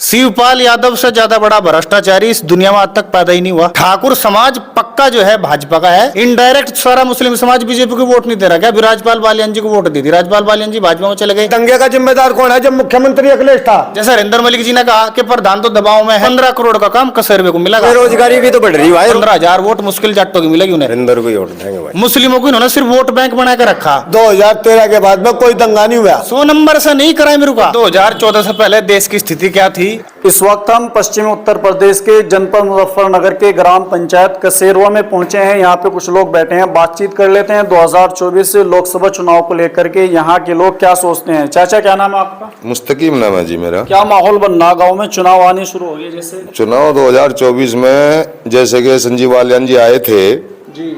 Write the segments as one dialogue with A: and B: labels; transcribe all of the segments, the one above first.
A: शिवपाल यादव से ज्यादा बड़ा भ्रष्टाचारी इस दुनिया में आज तक पैदा ही नहीं हुआ। ठाकुर समाज पक्का जो है भाजपा का है। इनडायरेक्ट सारा मुस्लिम समाज बीजेपी को वोट नहीं दे रहा। क्या राजपाल बालियान जी को वोट दी थी? राजपाल बालियान जी भाजपा में चले गए।
B: दंगे का जिम्मेदार कौन है? जब मुख्यमंत्री अखिलेश था।
A: जैसा हरिंदर मलिक जी ने कहा कि प्रधान तो दबाव में है, 15 करोड़ का काम कसेरवे को मिला।
B: बेरोजगारी भी तो बढ़ रही है।
A: 15,000 वोट मुश्किल जाटों की मिलेगी उन्हें।
B: हरिंदर को ही वोट देंगे भाई।
A: मुस्लिमों को इन्होंने सिर्फ वोट बैंक बना के रखा।
B: 2013 के बाद में कोई दंगा नहीं हुआ।
A: 100 नंबर से नहीं कराए मेरे को। 2014 से पहले देश की स्थिति क्या थी?
C: इस वक्त हम पश्चिमी उत्तर प्रदेश के जनपद मुजफ्फरनगर के ग्राम पंचायत कसेरवा में पहुंचे हैं। यहाँ पे कुछ लोग बैठे हैं, बातचीत कर लेते हैं 2024 लोकसभा चुनाव को लेकर के यहाँ के लोग क्या सोचते हैं। चाचा क्या नाम है आपका?
D: मुस्तकीम नाम है जी मेरा।
C: क्या माहौल बन रहा गाँव में? चुनाव आने शुरू हो गए जैसे
D: चुनाव 2024 में जैसे कि संजीव बालियान जी आए थे
C: जी,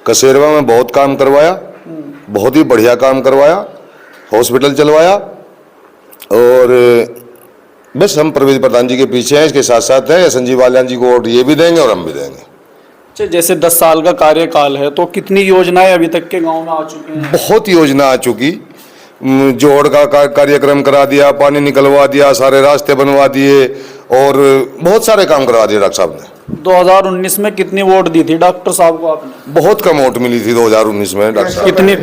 D: कसेरवा में बहुत काम करवाया, बहुत ही बढ़िया काम करवाया, हॉस्पिटल चलवाया। और बस हम परवेज प्रधान जी के पीछे हैं, इसके साथ साथ है संजीव बालियान जी को वोट ये भी देंगे और हम भी देंगे।
C: अच्छा, जैसे 10 साल का कार्यकाल है तो कितनी योजनाएं अभी तक के गांव में आ चुकी हैं?
D: बहुत योजना आ चुकी। जोड़ का कार्यक्रम करा दिया, पानी निकलवा दिया, सारे रास्ते बनवा दिए और बहुत सारे काम करवा दिए डॉक्टर साहब ने।
C: 2019 में कितनी वोट दी थी डॉक्टर साहब को आपने?
D: बहुत कम वोट मिली थी 2019 में डॉक्टर साहब।
C: कितनी?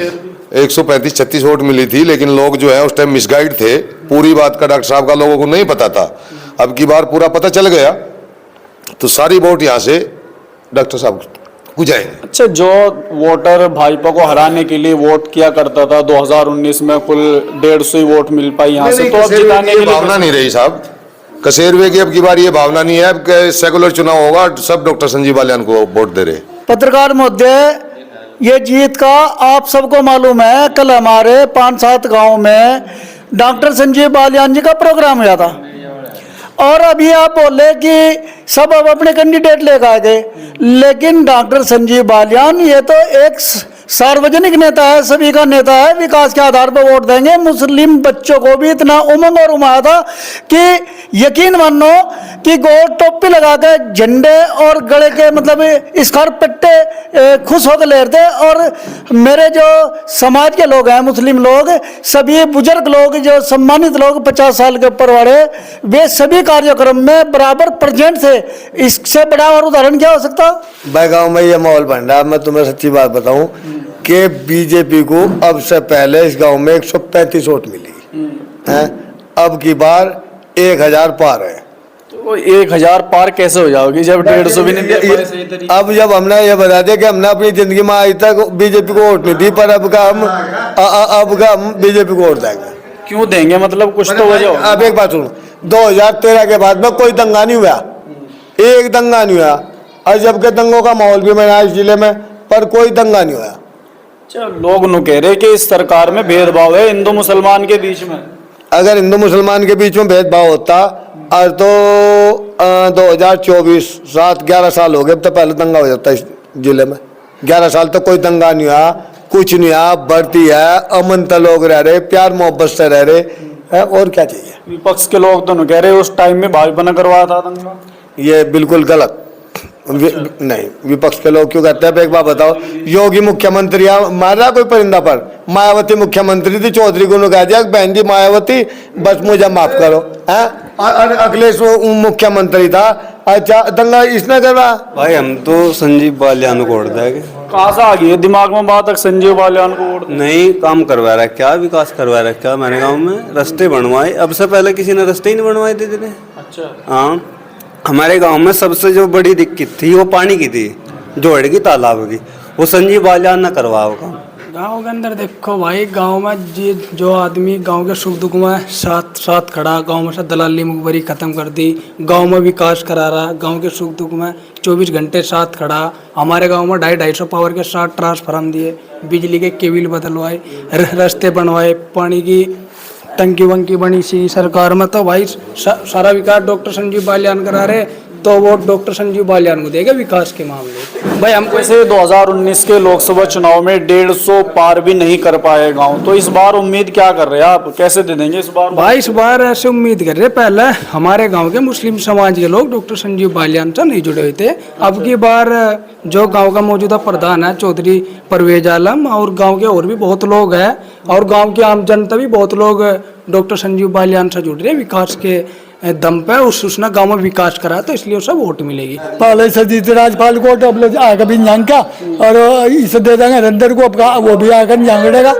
D: 135-36 वोट मिली थी, लेकिन लोग जो है उस टाइम मिसगाइड थे। पूरी बात का डॉक्टर साहब का लोगों को नहीं पता था। अब की बार पूरा पता चल गया तो सारी वोट यहाँ से डॉक्टर साहब को जाएंगे।
C: अच्छा, जो वोटर भाजपा को हराने के लिए वोट किया करता था 2019 में कुल 150 वोट मिल पाई यहाँ से, तो अब जिताने के लिए
D: भावना नहीं रही साहब। कसेरवे की अब की बार ये भावना नहीं है। अब सेकुलर चुनाव होगा, सब डॉक्टर संजीव बालियान को वोट दे रहे।
E: पत्रकार महोदय, ये जीत का आप सबको मालूम है। कल हमारे 5-7 गांव में डॉक्टर संजीव बालियान जी का प्रोग्राम हुआ था और अभी आप बोले कि सब अब अपने कैंडिडेट लेकर आ गए, लेकिन डॉक्टर संजीव बालियान ये तो एक सार्वजनिक नेता है, सभी का नेता है, विकास के आधार पर वोट देंगे। मुस्लिम बच्चों को भी इतना उमंग और उमाया था कि यकीन मानो कि गोल टोपी लगा के झंडे और गले के मतलब स्कार्फ पट्टे खुश होकर ले रहे थे। और मेरे जो समाज के लोग हैं, मुस्लिम लोग, सभी बुजुर्ग लोग, जो सम्मानित लोग 50 साल के ऊपर वाले, वे सभी कार्यक्रम में बराबर प्रेजेंट थे। इससे बड़ा और उदाहरण क्या हो सकता?
B: भाई गाँव में ये माहौल बन रहा है। मैं तुम्हें सच्ची बात बताऊं कि बीजेपी को अब से पहले इस गांव में 135 वोट मिली है, अब की बार 1000 पार है।
C: तो 1000 पार कैसे हो जाओगी जब 150 भी नहीं दे पाए सही तरीके?
B: अब जब हमने ये बता दिया कि हमने अपनी जिंदगी में आज तक बीजेपी को वोट नहीं दी, पर अब का हम बीजेपी को वोट देंगे।
C: क्यों देंगे? मतलब कुछ तो वजह होगी।
B: अब एक बात सुनो, 2013 के बाद में कोई दंगा नहीं हुआ, एक दंगा नहीं हुआ। और जबकि दंगों का माहौल भी बना इस जिले में, पर कोई दंगा नहीं हुआ।
C: लोग नु कह रहे कि इस सरकार में भेदभाव है हिंदू मुसलमान के बीच में।
B: अगर हिंदू मुसलमान के बीच में भेदभाव होता और तो 2024 7-11 साल हो गए, अब तो पहले दंगा हो जाता इस जिले में। 11 साल तक कोई दंगा नहीं हुआ, कुछ नहीं हुआ, बढ़ती है, अमन तो लोग रह रहे, प्यार मोहब्बत से रह रहे है, और क्या चाहिए?
C: विपक्ष के लोग तो कह रहे उस टाइम में भाजपा ने करवाया था दंगा।
B: ये बिल्कुल गलत। नहीं, विपक्ष के लोग क्यों कहते हैं? एक बात बताओ, योगी मुख्यमंत्री मार रहा कोई परिंदा पर? मायावती मुख्यमंत्री थी, चौधरी को कह दिया बहन जी मायावती बस मुझे माफ करो है। और अखिलेश मुख्यमंत्री था, अच्छा दंगा इसने करवा?
F: भाई हम तो संजीव बालियान को वोट देंगे।
C: कहाँ से आ गई है दिमाग में बात तक संजीव बालियान को वोट?
F: नहीं, काम करवा रहा है, क्या विकास करवा रहा है, क्या मैंने गाँव में रास्ते बनवाए। अब से पहले किसी ने रास्ते ही नहीं बनवाए थे जिन्हें।
C: अच्छा,
F: हाँ, हमारे गांव में सबसे जो बड़ी दिक्कत थी वो पानी की थी, जोड़ की, तालाब की, वो संजीव बालियान ने करवाया काम।
G: गांव के अंदर देखो भाई, गांव में जो आदमी गांव के सुख दुख में साथ साथ खड़ा, गांव में से दलाली मुखबरी खत्म कर दी, गांव में विकास करा रहा, गांव के सुख दुख में 24 घंटे साथ खड़ा। हमारे गांव में 250 पावर के 7 ट्रांसफार्मर दिए, बिजली के केबल बदलवाए, रास्ते बनवाए, पानी की टंकी वंकी बनी सी सरकार में। तो भाई सारा विकास डॉक्टर संजीव बालियान करा रहे, तो वोट डॉक्टर संजीव बालियान को देगा विकास के मामले।
C: भाई हमको ऐसे 2019 के लोकसभा चुनाव में 150 पार भी नहीं कर पाए गांव, तो इस बार उम्मीद क्या कर रहे हैं आप? कैसे दे देंगे इस बार?
G: भाई इस बार ऐसे उम्मीद कर रहे, पहले हमारे गांव के मुस्लिम समाज के लोग डॉक्टर संजीव बालियान से नहीं जुड़े हुए थे। अब की बार जो गांव का मौजूदा प्रधान है चौधरी परवेज आलम, और गांव के और भी बहुत लोग हैं, और गांव की आम जनता भी बहुत लोग डॉक्टर संजीव बालियान से जुड़ रहे हैं विकास के दम पे उसने गांव में विकास करा, तो इसलिए उसे वोट मिलेगी।
E: पहले से जीते राजपाल को, तो अब लोग आएगा भी नहीं का, और इसे दे देंगे रंदर को, अब वो भी आएगा नहीं जाएगा।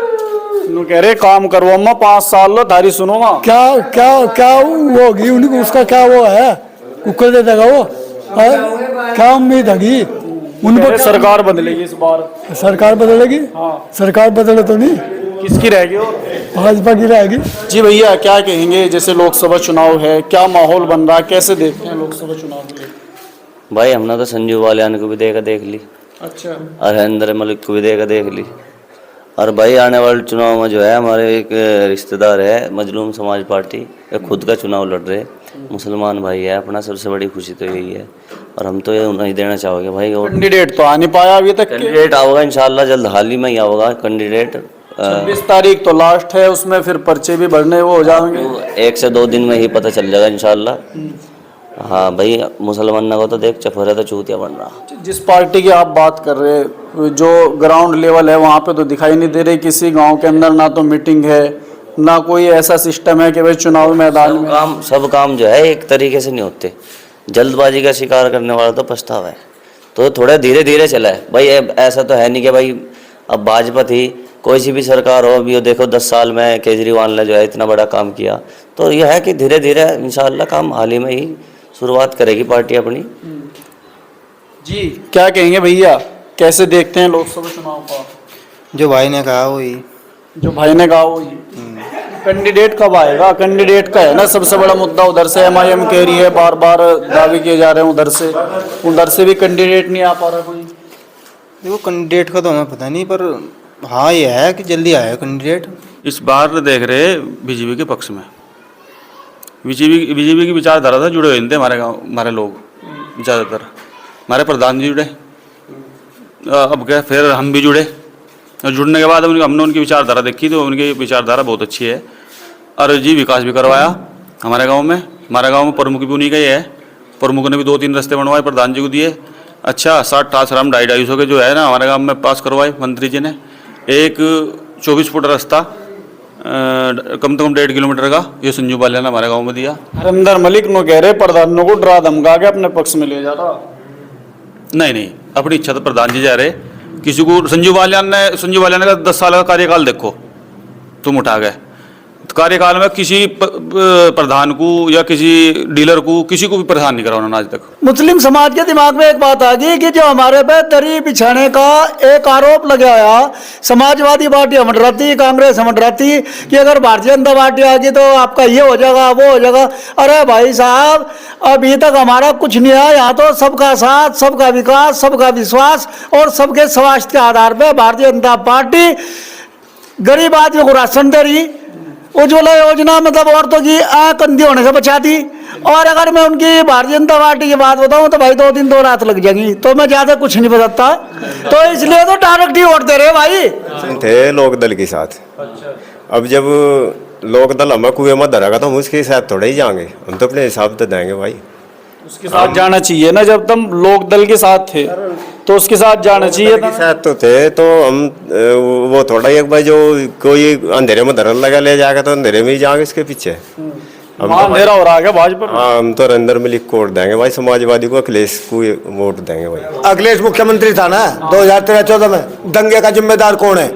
C: नु कह रहे काम करवा मैं 5 साल लो थारी सुनो मां,
E: क्या क्या क्या वो होगी उनको, उसका क्या वो है, कुकर दे देगा वो, क्या उम्मीद है उनको?
C: सरकार बदलेगी इस बार,
E: सरकार बदलेगी? सरकार बदले तो नहीं,
C: किसकी रहेगी? और
E: भाजपा की रहेगी।
C: जी भैया क्या कहेंगे, जैसे लोकसभा चुनाव है, क्या माहौल बन रहा है, कैसे देखते हैं लोकसभा चुनाव को?
H: भाई हमने तो संजू बालियान को भी देख ली,
C: अच्छा,
H: और हरिंदर मलिक को भी देख ली। और भाई आने वाले चुनाव में जो है हमारे एक रिश्तेदार है मजलूम समाज पार्टी, ये खुद का चुनाव लड़ रहे, मुसलमान भाई है अपना, सबसे बड़ी खुशी तो यही है। और हम तो ये उन्हें देना चाहोगे भाई। और
C: कैंडिडेट तो आ नहीं पाया अभी तक।
H: कैंडिडेट आओगा इंशाल्लाह, जल्द हाल ही में ही आओगा कैंडिडेट।
C: 26 तारीख तो लास्ट है, उसमें फिर पर्चे भी भरने वो हो जाएंगे,
H: 1 से 2 दिन में ही पता चल जाएगा इंशाल्लाह। हाँ भाई, मुसलमान को तो देख चफर है तो चूतिया बन रहा।
C: जिस पार्टी की आप बात कर रहे हैं, जो ग्राउंड लेवल है वहाँ पे तो दिखाई नहीं दे रही किसी गांव के अंदर, ना तो मीटिंग है, ना कोई ऐसा सिस्टम है कि भाई चुनाव मैदान में
H: सब काम जो है एक तरीके से नहीं होते। जल्दबाजी का शिकार करने वाला तो पछतावा है, तो थोड़ा धीरे धीरे चला है भाई। ऐसा तो है नहीं कि भाई अब भाजपा थी, कोई सी भी सरकार हो, अभी देखो 10 साल में केजरीवाल ने जो है इतना बड़ा काम किया, तो यह है कि धीरे धीरे इंशाल्लाह काम हाल ही में ही शुरुआत करेगी पार्टी अपनी।
C: जी क्या कहेंगे भैया, कैसे देखते हैं लोकसभा चुनाव का?
I: जो भाई ने कहा वही,
C: जो भाई ने कहा वही। कैंडिडेट कब आएगा? कैंडिडेट का है ना सबसे बड़ा मुद्दा। उधर से MIM कह रही है, बार बार दावे किए जा रहे हैं, उधर से भी कैंडिडेट नहीं आ पा रहा कोई।
I: देखो कैंडिडेट का तो हमें पता नहीं, पर हाँ ये है कि जल्दी आएगा कैंडिडेट।
J: इस बार देख रहे बीजेपी के पक्ष में, बीजेपी की विचारधारा से जुड़े हुए थे हमारे गाँव, हमारे लोग ज़्यादातर, हमारे प्रधान जी जुड़े, अब क्या फिर हम भी जुड़े, और जुड़ने के बाद हमने उनकी विचारधारा देखी तो उनकी विचारधारा बहुत अच्छी है। और जी विकास भी करवाया हमारे गांव में, प्रमुख भी उन्हीं का ही है, प्रमुख ने भी 2-3 रास्ते बनवाए, प्रधान जी को दिए। अच्छा 60 आश्रम 250 के जो है ना हमारे गांव में पास करवाए मंत्री जी ने। एक 24 फुट रास्ता कम से कम 1.5 किलोमीटर का, ये संजू बालियान ने हमारे गाँव में दिया।
C: हरिंदर मलिक नो कह रहे प्रधानों को डरा धमका के अपने पक्ष में ले जा रहा।
J: नहीं, अपनी इच्छा तो प्रधान जी जा रहे, किसी को संजू बालियान का 10 साल का कार्यकाल देखो तुम उठा गए, तो कार्यकाल में किसी प्रधान को या किसी डीलर को किसी को भी परेशान नहीं करा उन्होंने आज तक।
E: मुस्लिम समाज के दिमाग में एक बात आ गई कि जो हमारे पे दरी बिछाने का एक आरोप लगाया, समाजवादी पार्टी मंडराती, कांग्रेस मंडराती, कि अगर भारतीय जनता पार्टी आ गई तो आपका ये हो जाएगा वो हो जाएगा। अरे भाई साहब, अभी तक हमारा कुछ नहीं है, यहाँ तो सबका साथ, सबका विकास, सबका विश्वास और सबके स्वास्थ्य के आधार पर भारतीय जनता पार्टी गरीब आदमी को राशन दे रही। उज्ज्वला योजना मतलब औरतों की आंख अंधी होने से बचा दी। और अगर मैं उनकी भारतीय जनता पार्टी की बात बताऊं तो भाई 2 दिन 2 रात लग जाएंगी, तो मैं ज्यादा कुछ नहीं बताता, तो इसलिए तो डायरेक्ट ही वोट दे रहे भाई।
K: थे लोकदल के साथ, अब जब लोकदल हमें कुएं में धरेगा तो हम उसके साथ थोड़ा ही जाएंगे, हम तो अपने हिसाब से देंगे भाई।
C: उसके साथ जाना चाहिए ना, जब तुम लोकदल के साथ थे तो उसके साथ जाना चाहिए था।
K: साथ तो थे, तो हम वो थोड़ा एक भाई जो कोई अंधेरे में धरन लगा ले जाएगा तो अंधेरे में ही जाएंगे इसके पीछे।
C: अंधेरा हो रहा है भाजपा।
K: हाँ, हम तो हरिंदर मलिक को वोट देंगे भाई, समाजवादी को अखिलेश को वोट देंगे भाई।
B: अखिलेश मुख्यमंत्री था ना 2013-14 में, दंगे का जिम्मेदार कौन है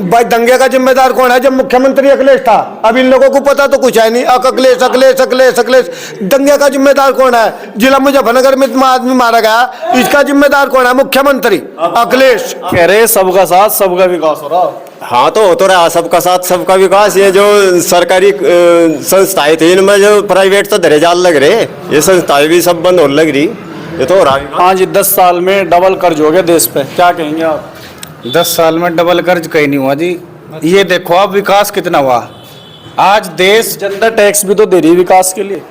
B: भाई? दंगे का जिम्मेदार कौन है जब मुख्यमंत्री अखिलेश था? अब इन लोगों को पता तो कुछ है नहीं, अखिलेश अखिलेश अखिलेश अखिलेश। दंगे का जिम्मेदार कौन है? जिला मुजफ्फरनगर में इतना आदमी मारा गया, इसका जिम्मेदार कौन है? मुख्यमंत्री अखिलेश।
C: कह रहे सबका साथ सबका विकास हो रहा।
K: हाँ तो हो तो रहा सबका साथ सबका विकास। ये जो सरकारी संस्थाएं थी इनमें जो प्राइवेट तो धरे जाल लग रहे, ये संस्थाएं भी सब बंद होने लग रही, ये तो हो रहा है।
C: हाँ जी, 10 साल में डबल कर्ज हो गया देश पे, क्या कहेंगे आप?
A: 10 साल में डबल कर्ज कहीं नहीं हुआ जी। ये देखो आप विकास कितना हुआ। आज देश
C: जनता टैक्स भी तो दे रही विकास के लिए,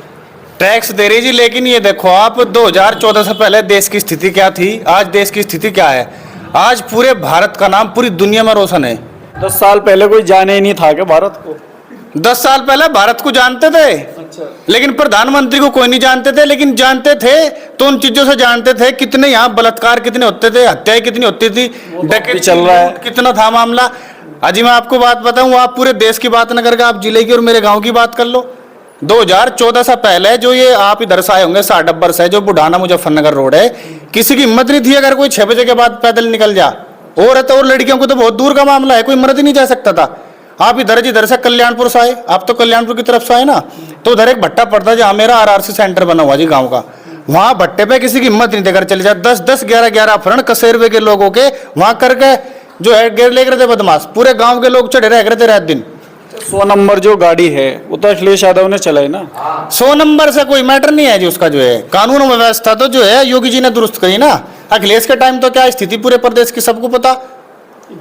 A: टैक्स दे रही जी, लेकिन ये देखो आप 2014 से पहले देश की स्थिति क्या थी, आज देश की स्थिति क्या है। आज पूरे भारत का नाम पूरी दुनिया में रोशन है।
C: 10 साल पहले कोई जाने ही नहीं था कि भारत को।
A: 10 साल पहले भारत को जानते थे, लेकिन प्रधानमंत्री को कोई नहीं जानते थे। लेकिन जानते थे तो उन चीजों से जानते थे, कितने यहाँ बलात्कार कितने होते थे, हत्याएं कितनी होती थी, डकैती
C: चल रहा है,
A: कितना था मामला। अजी मैं आपको बात बताऊं, आप पूरे देश की बात न करके आप जिले की और मेरे गांव की बात कर लो। 2014 से पहले जो ये आप इधर से आए होंगे 60 डब्बर से, जो बुढ़ाना मुजफ्फरनगर रोड है, किसी की हिम्मत नहीं थी अगर कोई 6 बजे के बाद पैदल निकल जा। औरत और लड़कियों को तो बहुत दूर का मामला है, कोई मर्द ही नहीं जा सकता था। आप इधर से कल्याणपुर से आए, आप तो कल्याणपुर की तरफ से आए ना, तो उधर एक भट्टा पड़ता है जहाँ मेरा आरआरसी सेंटर बना हुआ जी गाँव का, वहां भट्टे पे किसी की हिम्मत नहीं देकर चले जाए। 10-10, 11-11 अपहरण कसेरवे के लोगों के वहां करके जो है गिर ले रहे थे बदमाश, पूरे गांव के लोग चढ़े रह थे रात दिन।
C: 100 नंबर जो गाड़ी है वो तो अखिलेश यादव ने चलाई ना।
A: 100 नंबर से कोई मैटर नहीं है जी, उसका जो है कानून व्यवस्था तो जो है योगी जी ने दुरुस्त करी ना। अखिलेश के टाइम तो क्या स्थिति पूरे प्रदेश की सबको पता।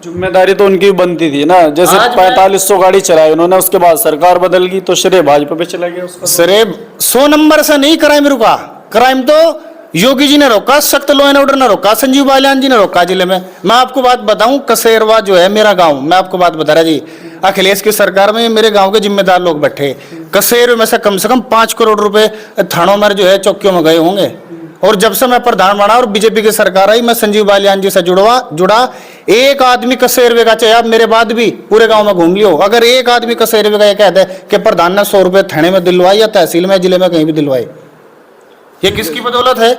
C: जिम्मेदारी तो उनकी बनती थी ना, जैसे
A: आज
C: 4500 गाड़ी चलाई उन्होंने, उसके बाद सरकार बदल गई तो श्रेय भाजपा पे चला गया उसका।
A: सरे 100 नंबर से नहीं क्राइम रुका, क्राइम तो योगी जी ने रोका, सख्त लॉ एंड ऑर्डर ने रोका, संजीव बालियान जी ने रोका जिले में। मैं आपको बात बताऊं, कसेरवा जो है मेरा गांव, मैं आपको बात बता रहा जी, अखिलेश की सरकार में मेरे गांव के जिम्मेदार लोग बैठे, कसेरवे में से कम 5 करोड़ रुपए थानों में जो है चौकियों में गए होंगे। और जब से मैं प्रधान बना और बीजेपी की सरकार आई, मैं संजीव बालियान जी से जुड़ा एक आदमी कसेरवे का, चाहे आप मेरे बाद भी पूरे गांव में घूम लियो, अगर एक आदमी कसेरवे का ये कहता है कि प्रधान ने 100 रुपए थाने में दिलवाए या तहसील में जिले में कहीं भी दिलवाए, ये किसकी बदौलत है?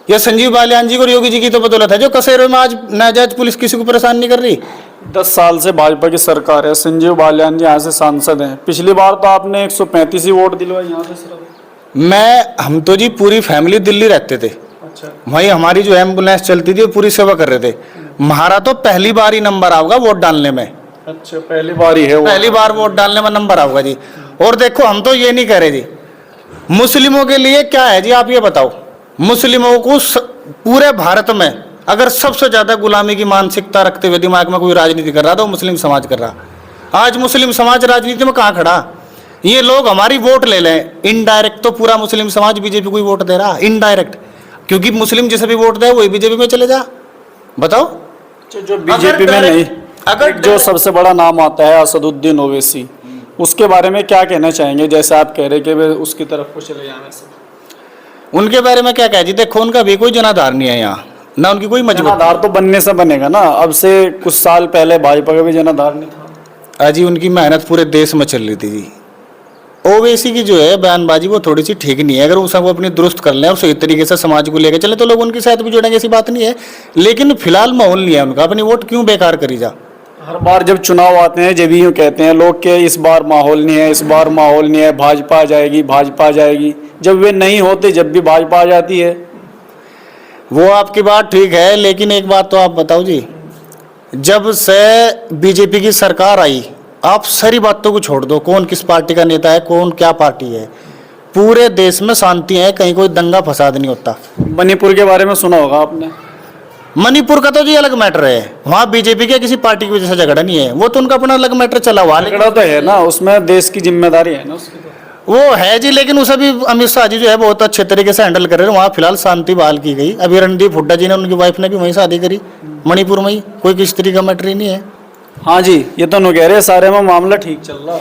A: ये संजीव बालियान जी और योगी जी की तो बदौलत है, जो कसेरवे में आज नाजायज पुलिस किसी को परेशान नहीं कर रही।
C: 10 साल से भाजपा की सरकार है, संजीव बालियान जी यहाँ से सांसद हैं। पिछली बार तो आपने 135 ही वोट दिलवाए यहाँ से सिर्फ।
A: हम तो जी पूरी फैमिली दिल्ली रहते थे,
C: अच्छा,
A: वहीं हमारी जो एम्बुलेंस चलती थी पूरी सेवा कर रहे थे। हमारा तो पहली बार ही नंबर आओगा वोट डालने में।
C: अच्छा, पहली बार ही है वो।
A: पहली बार वोट डालने में नंबर आओगा जी। और देखो हम तो ये नहीं कह रहे जी, मुस्लिमों के लिए क्या है जी, आप ये बताओ। मुस्लिमों को पूरे भारत में अगर सबसे ज्यादा गुलामी की मानसिकता रखते हुए दिमाग में कोई राजनीति कर रहा था, वो मुस्लिम समाज कर रहा। आज मुस्लिम समाज राजनीति में कहाँ खड़ा? ये लोग हमारी वोट ले लें, इनडायरेक्ट तो पूरा मुस्लिम समाज बीजेपी को ही वोट दे रहा, इनडायरेक्ट, क्योंकि मुस्लिम जिसे भी वोट दे वही बीजेपी में चले जा। बताओ,
C: जो बीजेपी में नहीं, अगर जो सबसे बड़ा नाम आता है असदुद्दीन ओवैसी, उसके बारे में क्या कहना चाहेंगे? जैसे आप कह रहे कि वे उसकी तरफ को चले जाने से,
A: उनके बारे में क्या कह जी? देखो, उनका भी कोई जनाधार नहीं है यहाँ, ना उनकी कोई मजबूत।
C: जनाधार तो बनने से बनेगा ना, अब से कुछ साल पहले भाजपा का भी जनाधार नहीं था।
A: अजी उनकी मेहनत पूरे देश में चल रही थी जी। ओवैसी की जो है बयानबाजी वो थोड़ी सी ठीक नहीं है, अगर उसे वो अपनी दुरुस्त कर लें और सही तरीके से समाज को लेकर चले तो लोग उनके साथ भी जुड़ेंगे, ऐसी बात नहीं है। लेकिन फिलहाल माहौल नहीं है उनका, अपनी वोट क्यों बेकार करी जा।
C: हर बार जब चुनाव आते हैं जब यूँ कहते हैं लोग कि इस बार माहौल नहीं है, इस बार माहौल नहीं है, भाजपा आ जाएगी, भाजपा आ जाएगी। जब वे नहीं होते, जब भी भाजपा आ जाती है।
A: वो आपकी बात ठीक है, लेकिन एक बात तो आप बताओ जी, जब से बीजेपी की सरकार आई, आप सारी बातों को छोड़ दो, कौन किस पार्टी का नेता है, कौन क्या पार्टी है, पूरे देश में शांति है, कहीं कोई दंगा फसाद नहीं होता।
C: मणिपुर के बारे में सुना होगा आपने।
A: मणिपुर का तो जी अलग मैटर है, वहाँ बीजेपी के किसी पार्टी की वजह से झगड़ा नहीं है, वो तो उनका अपना अलग मैटर चला हुआ।
C: झगड़ा तो है ना, उसमें देश की जिम्मेदारी है ना उसकी तो।
A: वो है जी, लेकिन उसे भी अमित शाह जी जो है बहुत अच्छे तरीके से हैंडल कर रहे हैं। वहाँ फिलहाल शांति बहाल की गई। अभी रणदीप हुड्डा जी ने, उनकी वाइफ ने भी वहीं शादी करी, मणिपुर में ही, कोई किसी तरीके का मैटर ही नहीं है।
C: हाँ जी, ये तो नु कह रहे सारे में मामला ठीक चल रहा।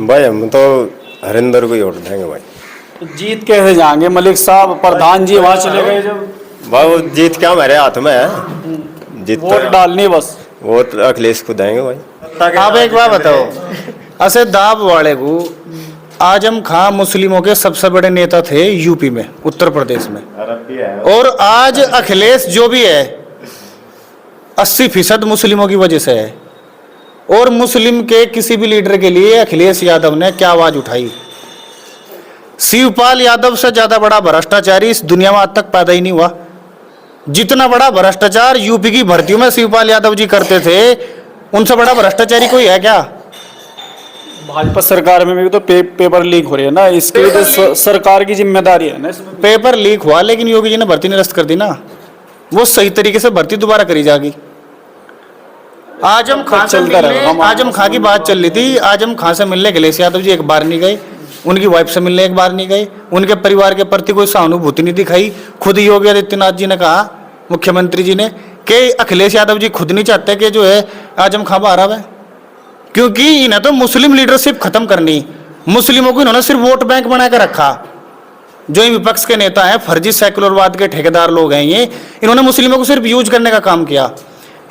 K: भाई हम तो हरिंदर को ही वोट देंगे भाई।
C: जीत कैसे जाएंगे? मलिक साहब प्रधान जी वहाँ चले गए जब।
K: भाई वो जीत क्या हमारे हाथ में है, जीत
C: वोट डालनी बस।
K: वोट अखिलेश को देंगे भाई।
A: आप एक बात बताओ, ऐसे दाब वाले को आजम खां मुस्लिमों के सबसे बड़े नेता थे यूपी में, उत्तर प्रदेश में, और आज अखिलेश जो भी है 80% मुस्लिमों की वजह से है। और मुस्लिम के किसी भी लीडर के लिए अखिलेश यादव ने क्या आवाज उठाई? शिवपाल यादव से ज्यादा बड़ा भ्रष्टाचारी इस दुनिया में आज तक पैदा ही नहीं हुआ। जितना बड़ा भ्रष्टाचार यूपी की भर्तियों में शिवपाल यादव जी करते थे, उनसे बड़ा भ्रष्टाचारी कोई है क्या?
C: भाजपा सरकार में भी तो पेपर लीक हो रही है ना, इसके लिए तो सरकार की जिम्मेदारी है ना इसमें।
A: पेपर लीक हुआ, लेकिन योगी जी ने भर्ती निरस्त कर दी ना, वो सही तरीके से भर्ती दोबारा करी जाएगी। आजम खां से मिलने, आजम खां की बात चल रही थी, आजम खां से मिलने अखिलेश यादव जी एक बार नहीं गए, उनकी वाइफ से मिलने एक बार नहीं गए, उनके परिवार के प्रति कोई सहानुभूति नहीं दिखाई। खुद योगी आदित्यनाथ जी ने कहा, मुख्यमंत्री जी ने, कि अखिलेश यादव जी खुद नहीं चाहते कि जो है आजम खां बाहर आवे, क्योंकि इन्हें तो मुस्लिम लीडरशिप खत्म करनी। मुस्लिमों को इन्होंने सिर्फ वोट बैंक बना कर रखा। जो विपक्ष के नेता हैं, फर्जी सेकुलरवाद के ठेकेदार लोग हैं ये, इन्होंने मुस्लिमों को सिर्फ यूज करने का काम किया।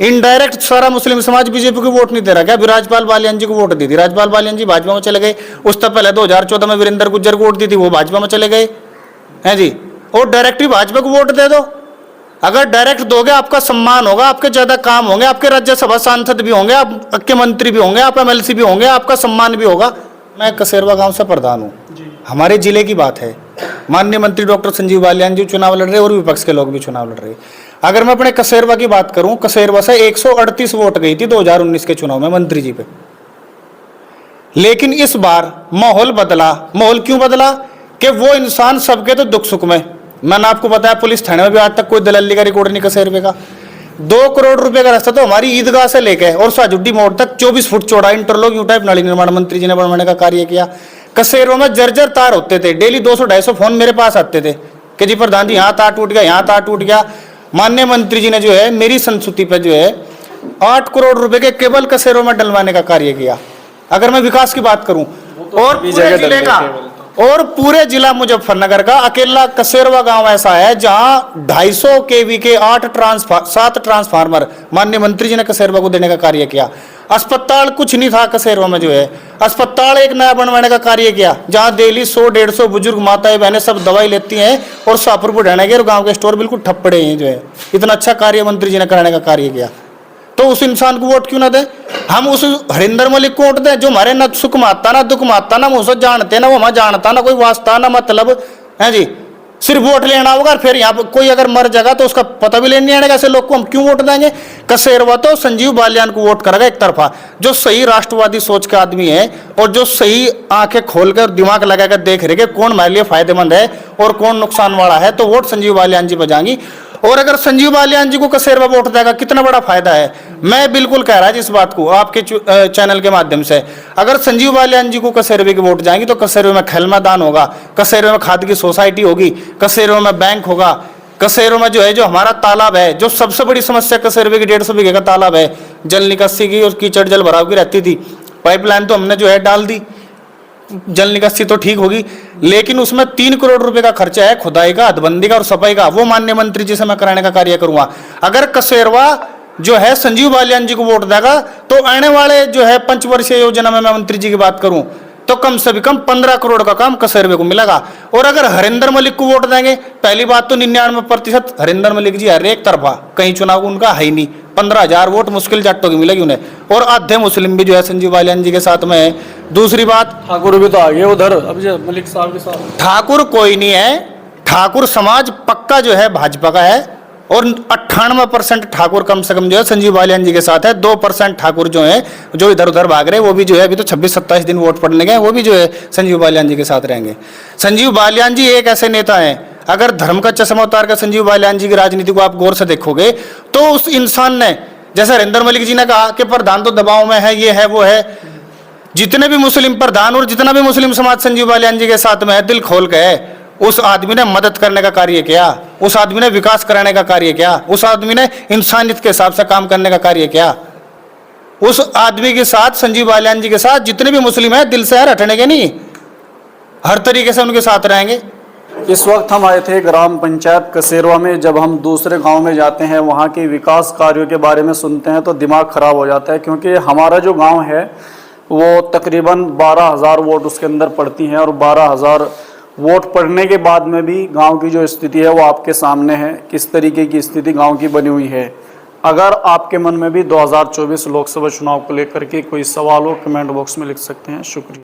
A: इनडायरेक्ट सारा मुस्लिम समाज बीजेपी को वोट नहीं दे रहा क्या? अभी राजपाल बालियान जी को वोट दी थी, राजपाल बालियान जी भाजपा में चले गए। उससे पहले 2014 में वीरेंद्र गुज्जर को वोट दी थी, वो भाजपा में चले गए हैं जी। और डायरेक्ट ही भाजपा को वोट दे दो। अगर डायरेक्ट दोगे आपका सम्मान होगा, आपके ज्यादा काम होंगे, आपके राज्यसभा सांसद भी होंगे, आपके मंत्री भी होंगे, आप MLC भी होंगे, आपका सम्मान भी होगा। मैं कसेरवा गांव से प्रधान हूँ, हमारे जिले की बात है। माननीय मंत्री डॉक्टर संजीव बालियान जी चुनाव लड़ रहे और विपक्ष के लोग भी चुनाव लड़ रहे। अगर मैं अपने कसेरवा की बात करूं, कसेरवा से 138 वोट गई थी 2019 के चुनाव में मंत्री जी पे। लेकिन इस बार माहौल बदला। माहौल क्यों बदला? कि वो इंसान सबके तो दुख सुख में। मैंने आपको बताया पुलिस थाने में भी आज तक कोई दलाली का रिकॉर्ड नहीं कसेरवे का। 2 करोड़ रुपए का रास्ता तो हमारी ईदगाह से लेके और साजुड्डी मोड़ तक 24 फुट चौड़ा इंटरलॉक यू टाइप नाली निर्माण मंत्री जी ने बनवाने का कार्य किया। कसेरवा में जर्जर तार होते थे, डेली 200-250 फोन मेरे पास आते थे कि जी प्रधान जी यहाँ तार टूट गया, यहाँ तार टूट गया। माननीय मंत्री जी ने जो है मेरी संस्तुति पे जो है 8 करोड़ रुपए के केबल कसेरवा में डलवाने का कार्य किया। अगर मैं विकास की बात करूं और पूरे जिले का और पूरे जिला मुजफ्फरनगर का अकेला कसेरवा गांव ऐसा है जहां 250 kV के 7 ट्रांसफार्मर माननीय मंत्री जी ने कसेरवा को देने का कार्य किया। अस्पताल कुछ नहीं था कसेरवा में जो है, अस्पताल एक नया बनवाने का कार्य किया जहां डेली 100-150 बुजुर्ग माताएं बहनें सब दवाई लेती हैं और शाहपुर बुढ़ाना के और गाँव के स्टोर बिल्कुल ठप पड़े हैं जो है। इतना अच्छा कार्य मंत्री जी ने कराने का कार्य किया, तो उस इंसान को वोट क्यों ना दे? हम उस हरिंदर मलिक को वोट दें जो हमारे ना सुख माता ना दुख माता ना मुझसे जानते ना वो हमारा जानता ना कोई वास्ता ना मतलब है जी। सिर्फ वोट लेना होगा और फिर यहाँ पर कोई अगर मर जाएगा तो उसका पता भी लेने आएगा। ऐसे लोग को हम क्यों वोट देंगे? कसेरवा तो संजीव बालियान को वोट करेगा एक तरफा, जो सही राष्ट्रवादी सोच के आदमी है और जो सही आंखें खोलकर दिमाग लगाकर देख रहे कि कौन हमारे लिए फायदेमंद है और कौन नुकसान वाला है, तो वोट संजीव बालियान जी बजाएंगी। और अगर संजीव बालियान जी को कसेरवा वोट देगा कितना बड़ा फायदा है। मैं बिल्कुल कह रहा इस बात को आपके चैनल के माध्यम से, अगर संजीव बालियान जी को कसेरवे की वोट जाएंगी तो कसेरवे में खेल मैदान होगा, कसेरवे में खाद की सोसाइटी होगी, कसेरवे में बैंक होगा, कसेरवे में जो है जो हमारा तालाब है, जो सबसे बड़ी समस्या कसेरवे की 150 बीघे का तालाब है, जल निकासी की और कीचड़ जल भराव की रहती थी। पाइपलाइन तो हमने जो है डाल दी, जल निकासी तो ठीक होगी, लेकिन उसमें 3 करोड़ रुपए का खर्चा है खुदाई का, हदबंदी का और सफाई का। वो माननीय मंत्री जी से मैं कराने का कार्य करूंगा। अगर कसेरवा जो है संजीव बालियान जी को वोट देगा तो आने वाले जो है 5 वर्षीय योजना में मैं मंत्री जी की बात करूं तो कम से कम 15 करोड़ का काम कसेरवे को मिलेगा। और अगर हरिंदर मलिक को वोट देंगे, पहली बात तो 99% हरिंदर मलिक जी हर एक तरफा, कहीं चुनाव उनका है ही नहीं। 15,000 वोट मुश्किल जाटों की मिलेगी उन्हें, और आधे मुस्लिम भी जो है संजीव बालियान जी के साथ में है। दूसरी बात,
C: ठाकुर भी तो आ गए उधर अभी मलिक साहब के साथ।
A: ठाकुर कोई नहीं है, ठाकुर समाज पक्का जो है भाजपा का है और 98% ठाकुर कम से कम जो है संजीव बालियान जी के साथ है। 2% ठाकुर जो है जो इधर उधर भाग रहे हैं वो भी जो है अभी तो 26-27 दिन वोट पड़ने गए, वो भी जो है संजीव बालियान जी के साथ रहेंगे। संजीव बालियान जी एक ऐसे नेता हैं, अगर धर्म का चश्मा उतार कर संजीव बालियान जी की राजनीति को आप गौर से देखोगे तो उस इंसान ने, जैसे हरिंदर मलिक जी ने कहा कि प्रधान तो दबाव में है, ये है वो है, जितने भी मुस्लिम प्रधान और जितना भी मुस्लिम समाज संजीव बालियान जी के साथ में है, दिल खोल के उस आदमी ने मदद करने का कार्य किया, उस आदमी ने विकास कराने का कार्य किया, उस आदमी ने इंसानियत के हिसाब से काम करने का कार्य किया। उस आदमी के साथ संजीव बालियान जी के साथ जितने भी मुस्लिम हैं दिल से हटने के नहीं, हर तरीके से उनके साथ रहेंगे।
C: इस वक्त हम आए थे ग्राम पंचायत कसेरवा में। जब हम दूसरे गांव में जाते हैं, वहां के विकास कार्यों के बारे में सुनते हैं तो दिमाग खराब हो जाता है, क्योंकि हमारा जो गांव है वो तकरीबन 12,000 वोट उसके अंदर पड़ती हैं और 12,000 वोट पड़ने के बाद में भी गांव की जो स्थिति है वो आपके सामने है, किस तरीके की स्थिति गांव की बनी हुई है। अगर आपके मन में भी 2024 लोकसभा चुनाव को लेकर के कोई सवाल हो, कमेंट बॉक्स में लिख सकते हैं। शुक्रिया।